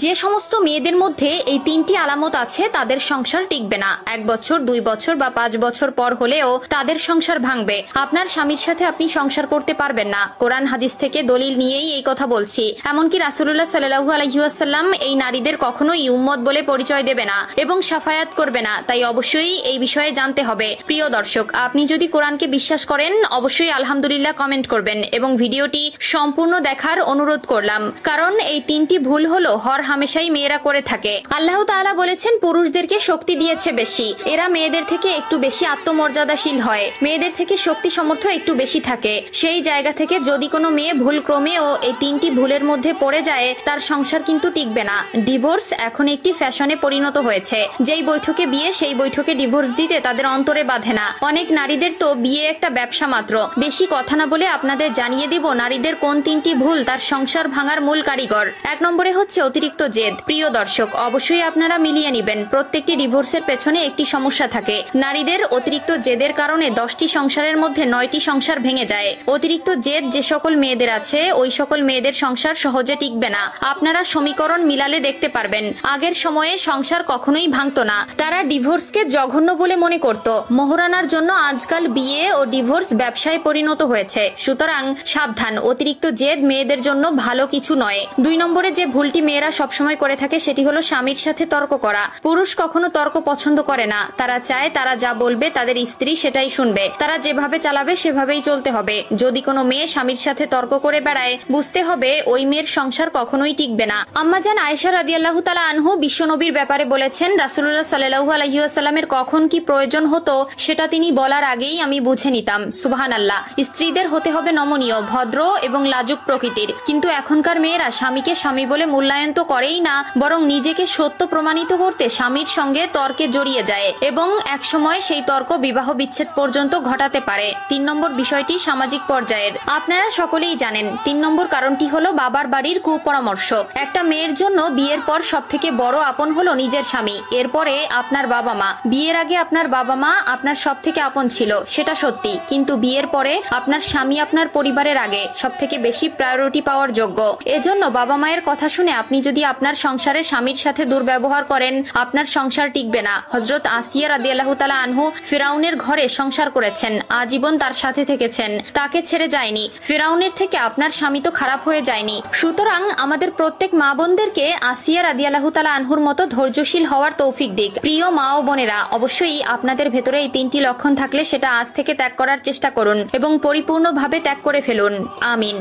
যে সমস্ত মেয়েদের মধ্যে এই তিনটি আলামত আছে তাদের সংসার টিকবে না। 1 বছর 2 বছর বা 5 বছর পর হলেও তাদের সংসার ভাঙবে। আপনার স্বামীর সাথে আপনি সংসার করতে পারবেন না। কোরআন হাদিস থেকে দলিল নিয়েই এই কথা বলছি। এমনকি রাসূলুল্লাহ সাল্লাল্লাহু আলাইহি ওয়াসাল্লাম এই নারীদের কখনোই উম্মত বলে পরিচয় দেবে না এবং শাফায়াত করবে না। তাই অবশ্যই এই বিষয়ে জানতে হবে। প্রিয় দর্শক, আপনি যদি কোরআনকে বিশ্বাস করেন অবশ্যই আলহামদুলিল্লাহ কমেন্ট করবেন এবং ভিডিওটি সম্পূর্ণ দেখার অনুরোধ করলাম, কারণ এই তিনটি ভুল হলো হর হামেশাই মেয়েরা করে থাকে। আল্লাহ তাআলা বলেছেন পুরুষদেরকে শক্তি দিয়েছে বেশি, এরা মেয়েদের থেকে একটু বেশি আত্মমর্যাদাশীল হয়, মেয়েদের থেকে শক্তি সামর্থ্য একটু বেশি থাকে। সেই জায়গা থেকে যদি কোনো মেয়ে ভুল ক্রমেও এই তিনটি ভুলের মধ্যে পড়ে যায় তার সংসার কিন্তু টিকবে না। ডিভোর্স এখন একটি ফ্যাশনে পরিণত হয়েছে। যেই বৈঠকে বিয়ে সেই বৈঠকে ডিভোর্স দিতে তাদের অন্তরে বাঁধে না। অনেক নারীদের তো বিয়ে একটা ব্যবসা মাত্র। বেশি কথা না বলে আপনাদের জানিয়ে দিব নারীদের কোন তিনটি ভুল তার সংসার ভাঙার মূল কারিগর। 1 নম্বরে হচ্ছে অতিরিক্ত জেদ। প্রিয় দর্শক, অবশ্যই আপনারা মিলিয়ে নেবেন, প্রত্যেকটি ডিভোর্সের পেছনে একটি সমস্যা থাকে। নারীদের অতিরিক্ত জেদের কারণে 10টি সংসারের মধ্যে 9টি সংসার ভেঙে যায়। অতিরিক্ত জেদ যে সকল মেয়েদের আছে ওই সকল মেয়েদের সংসার সহজে টিকবে না। আপনারা সমীকরণ মিলালে দেখতে পারবেন আগের সময়ে সংসার কখনোই ভাঙতো না। তারা ডিভোর্সকে জঘন্য বলে মনে করত। মোহরানার জন্য আজকাল বিয়ে ও ডিভোর্স ব্যবসায় পরিণত হয়েছে। সুতরাং সাবধান, অতিরিক্ত জেদ মেয়েদের জন্য ভালো কিছু নয়। 2 নম্বরে যে ভুলটি মেয়েরা সবসময় করে থাকে সেটি হলো স্বামীর সাথে তর্ক করা। পুরুষ কখনো তর্ক পছন্দ করে না। তারা চায় তারা যা বলবে তাদের স্ত্রী সেটাই শুনবে, তারা যেভাবে চালাবে সেভাবেই চলতে হবে। যদি কোনো মেয়ে স্বামীর সাথে তর্ক করে বেড়ায় বুঝতে হবে ওই মেয়ের সংসার কখনোই টিকবে না। আম্মাজান আয়েশা রাদিয়াল্লাহু তাআলা আনহু বিশ্বনবীর ব্যাপারে বলেছেন, রাসূলুল্লাহ সাল্লাল্লাহু আলাইহি ওয়াসাল্লামের কখন কি প্রয়োজন হতো সেটা তিনি বলার আগেই আমি বুঝে নিতাম। সুবহানাল্লাহ। স্ত্রীদের হতে হবে নমনীয়, ভদ্র এবং লাজুক প্রকৃতির। কিন্তু এখনকার মেয়েরা স্বামীকে স্বামী বলে মূল্যায়ন তো করেই না, বরং নিজেকে সত্য প্রমাণিত করতে স্বামীর সঙ্গে তর্কে জড়িয়ে যায় এবং একসময় সেই তর্ক বিবাহ বিচ্ছেদ পর্যন্ত ঘটাতে পারে। 3 নম্বর বিষয়টি সামাজিক পর্যায়ের। আপনারা সকলেই জানেন 3 নম্বর কারণটি হলো বাবার বাড়ির কুপরামর্শ। একটা মেয়ের জন্য বিয়ের পর সবথেকে বড় আপন হলো নিজের স্বামী, এরপরে আপনার বাবা মা। বিয়ের আগে আপনার বাবা মা আপনার সবথেকে আপন ছিল, সেটা সত্যি, কিন্তু বিয়ের পরে আপনার স্বামী আপনার পরিবারের আগে সবথেকে বেশি প্রায়োরিটি পাওয়ার যোগ্য। এজন্য বাবা মায়ের কথা শুনে আপনি যদি আপনার সংসারে স্বামীর সাথে দুর্ব্যবহার করেন আপনার সংসার টিকবে না। হযরত আসিয়া রাদিয়াল্লাহু তাআলা আনহু ফিরাউনের ঘরে সংসার করেছেন, আজীবন তার সাথে থেকেছেন, তাকে ছেড়ে যায়নি। ফিরাউনের থেকে আপনার স্বামী তো খারাপ হয়ে যায়নি। সুতরাং আমাদের প্রত্যেক মা বোনদেরকে আসিয়া রাদিয়াল্লাহু তাআলা আনহুর মতো ধৈর্যশীল হওয়ার তৌফিক দিক। প্রিয় মা ও বোনেরা, অবশ্যই আপনাদের ভেতরে এই 3টি লক্ষণ থাকলে সেটা আজ থেকে ত্যাগ করার চেষ্টা করুন এবং পরিপূর্ণভাবে ত্যাগ করে ফেলুন। আমিন।